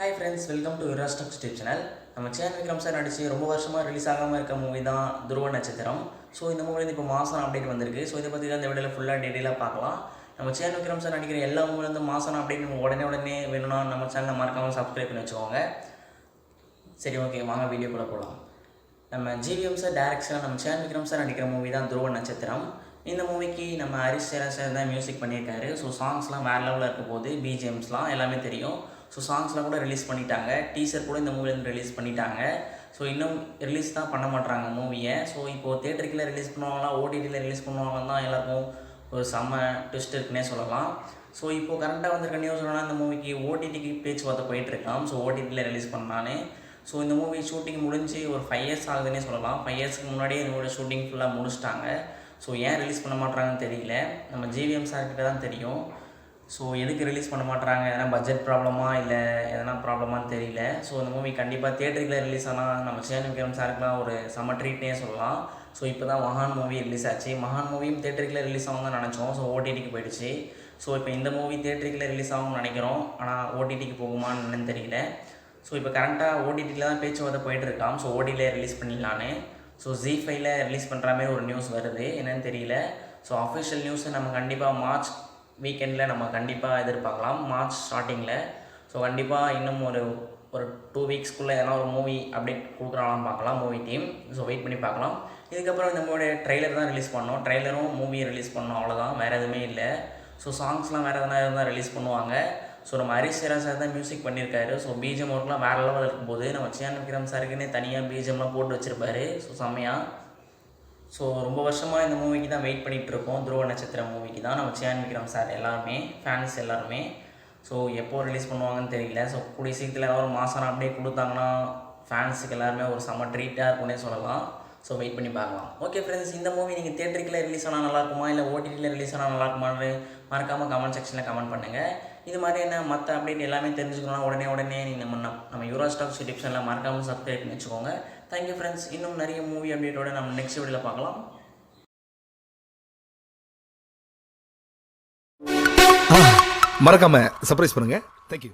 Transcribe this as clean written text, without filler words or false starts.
Hi friends, welcome to யூராஸ்டாக் YouTube channel. நம்ம channel Vikram sir நடிச்சு ரொம்ப வருஷமாக ரிலீஸ் ஆகாமல் இருக்க மூவி தான் துருவ நட்சத்திரம். ஸோ இந்த மூவிலேருந்து இப்போ மாதம் அப்டேட் வந்திருக்கு. ஸோ இதை பற்றி தான் இந்த வீடியோவில் ஃபுல்லாக டீட்டெயிலாக பார்க்கலாம். நம்ம சேனல் விக்ரம் சார் நடிக்கிற எல்லா மூவிலேருந்து மாதம் அப்டேட் நம்ம உடனே வேணும்னா நம்ம சேனலை மறக்காமல் சப்ஸ்கிரைப் பண்ணி வச்சுக்கோங்க. சரி, ஓகே, வாங்க வீடியோக்குள்ளே போகலாம். நம்ம ஜிவிஎம் சார் டேரக்ஷனாக நம்ம சேனல் விக்ரம் சார் நடிக்கிற மூவி தான் துருவ நட்சத்திரம். இந்த மூவிக்கு நம்ம ஹரிஷ் சார் தான் மியூசிக் பண்ணியிருக்காரு. ஸோ சாங்ஸ்லாம் வேறு லெவலில் இருக்க போது, பிஜிஎம்ஸ்லாம் எல்லாமே தெரியும். ஸோ சாங்ஸ்லாம் கூட ரிலீஸ் பண்ணிட்டாங்க. டீசர் கூட இந்த மூவிலேருந்து ரிலீஸ் பண்ணிட்டாங்க. ஸோ இன்னும் ரிலீஸ் தான் பண்ண மாட்டாங்க மூவியை. ஸோ இப்போது தேட்டருக்குள்ளே ரிலீஸ் பண்ணுவாங்களா, ஓடிடியில் ரிலீஸ் பண்ணுவாங்கன்னு தான் எல்லாருக்கும் ஒரு செம்ம ட்விஸ்ட் இருக்குன்னே சொல்லலாம். ஸோ இப்போது கரண்ட்டாக வந்திருக்க நியூஸ் என்னன்னா, இந்த மூவிக்கு ஓடிடிக்கு பேச்சுவார்த்தை போயிட்டுருக்கான். ஸோ ஓடிடியில் ரிலீஸ் பண்ணானே. ஸோ இந்த மூவி ஷூட்டிங் முடிஞ்சு ஒரு 5 இயர்ஸ் ஆகுதுன்னே சொல்லலாம். 5 இயர்ஸ்க்கு முன்னாடியே இந்த மூவியோட ஷூட்டிங் ஃபுல்லாக முடிச்சிட்டாங்க. ஸோ ஏன் ரிலீஸ் பண்ண மாட்டாங்கன்னு தெரியல. நம்ம ஜிவிஎம் சார்கிட்ட தான் தெரியும். ஸோ எதுக்கு ரிலீஸ் பண்ண மாட்டாங்க, எதனா பட்ஜெட் ப்ராப்ளமா இல்லை எதனா ப்ராப்ளமானு தெரியல. ஸோ இந்த மூவி கண்டிப்பாக தேட்டருக்குள்ளே ரிலீஸ் ஆனால் நம்ம சேனல் விக்ரம் சாருக்குலாம் ஒரு செம்ம ட்ரீட்னே சொல்லலாம். ஸோ இப்போ தான் மகான் மூவி ரிலீஸ் ஆச்சு. மகான் மூவியும் தேட்டருக்குள்ளே ரிலீஸ் ஆகும் தான் நினச்சோம். ஸோ ஓடிடிக்கு போயிடுச்சு. ஸோ இப்போ இந்த மூவி தேட்டருக்குள்ளே ரிலீஸ் ஆகும்னு நினைக்கிறோம். ஆனால் ஓடிடிக்கு போகுமான்னு என்னன்னு தெரியல. ஸோ இப்போ கரண்ட்டாக ஓடிடியில் தான் பேச்சுவார்த்தை போயிட்டுருக்கான். ஸோ ஓடிடியில் ரிலீஸ் பண்ணிடலான்னு. ஸோ ஜி5ல ரிலீஸ் பண்ணுற மாதிரி ஒரு நியூஸ் வருது, என்னன்னு தெரியல. ஸோ அஃபிஷியல் நியூஸை நம்ம கண்டிப்பாக மார்ச் வீக்கெண்டில் நம்ம கண்டிப்பாக எதிர்பார்க்கலாம், மார்ச் ஸ்டார்டிங்கில். ஸோ கண்டிப்பாக இன்னும் ஒரு 2 வீக்ஸ்க்குள்ளே எதனா ஒரு மூவி அப்டேட் கொடுக்குறாங்களான்னு பார்க்கலாம் மூவி டீம். ஸோ வெயிட் பண்ணி பார்க்கலாம். இதுக்கப்புறம் இந்த மூவியோட ட்ரெய்லர் தான் ரிலீஸ் பண்ணோம். ட்ரெய்லரும் மூவியை ரிலீஸ் பண்ணோம், அவ்வளோதான், வேறு எதுவுமே இல்லை. ஸோ சாங்ஸ்லாம் வேறு எதனா இருந்தால் ரிலீஸ் பண்ணுவாங்க. ஸோ நம்ம ஹரிஷ் சார் தான் மியூசிக் பண்ணியிருக்காரு. ஸோ பிஜிஎம் ஒர்க்லாம் வேறு லெவலில் இருக்கும்போது நம்ம சேனல் விக்ரம் சாருக்குன்னே தனியாக பிஜிஎம்லாம் போட்டு வச்சுருப்பாரு. ஸோ செம்மையாக. ஸோ ரொம்ப வருஷமாக இந்த மூவிக்கு தான் வெயிட் பண்ணிகிட்ருக்கோம். துருவ நட்சத்திரம் மூவிக்கு தான் நம்ம சேனல் விக்ரம் சார் எல்லாருமே, ஃபேன்ஸ் எல்லாருமே. ஸோ எப்போது ரிலீஸ் பண்ணுவாங்கன்னு தெரியல. ஸோ கூடிய சீக்கிரத்தில் ஏதாவது ஒரு மாதம் அப்படியே கொடுத்தாங்கன்னா ஃபேன்ஸுக்கு எல்லாருமே ஒரு செம்ம ட்ரீட்டாக இருக்குன்னே சொல்லலாம். ஸோ வெயிட் பண்ணி பார்க்கலாம். ஓகே ஃப்ரெண்ட்ஸ், இந்த மூவி நீங்கள் தேட்டருக்குள்ளே ரிலீஸ் ஆனால் நல்லாயிருக்குமா இல்லை ஓடிடியில் ரிலீஸ் ஆனால் நல்லாயிருக்குமான்னு மறக்காமல் கமெண்ட் செக்ஷனில் கமெண்ட் பண்ணுங்கள். இது மாதிரி என்ன மற்ற அப்டேட் எல்லாமே தெரிஞ்சுக்கணும்னா உடனே நீங்கள் நம்ம யூராஸ்டாக் யூடியூப் சேனலில் மறக்காமல் சப்ஸ்கிரைப் பண்ணி வச்சுக்கோங்க. Thank you friends. இன்னும் நிறைய மூவி அப்டேட்டோட நம்ம நெக்ஸ்ட் வீடியோவில் பார்க்கலாம். மறக்காம சர்ப்ரைஸ் பண்ணுங்க. தேங்க்யூ.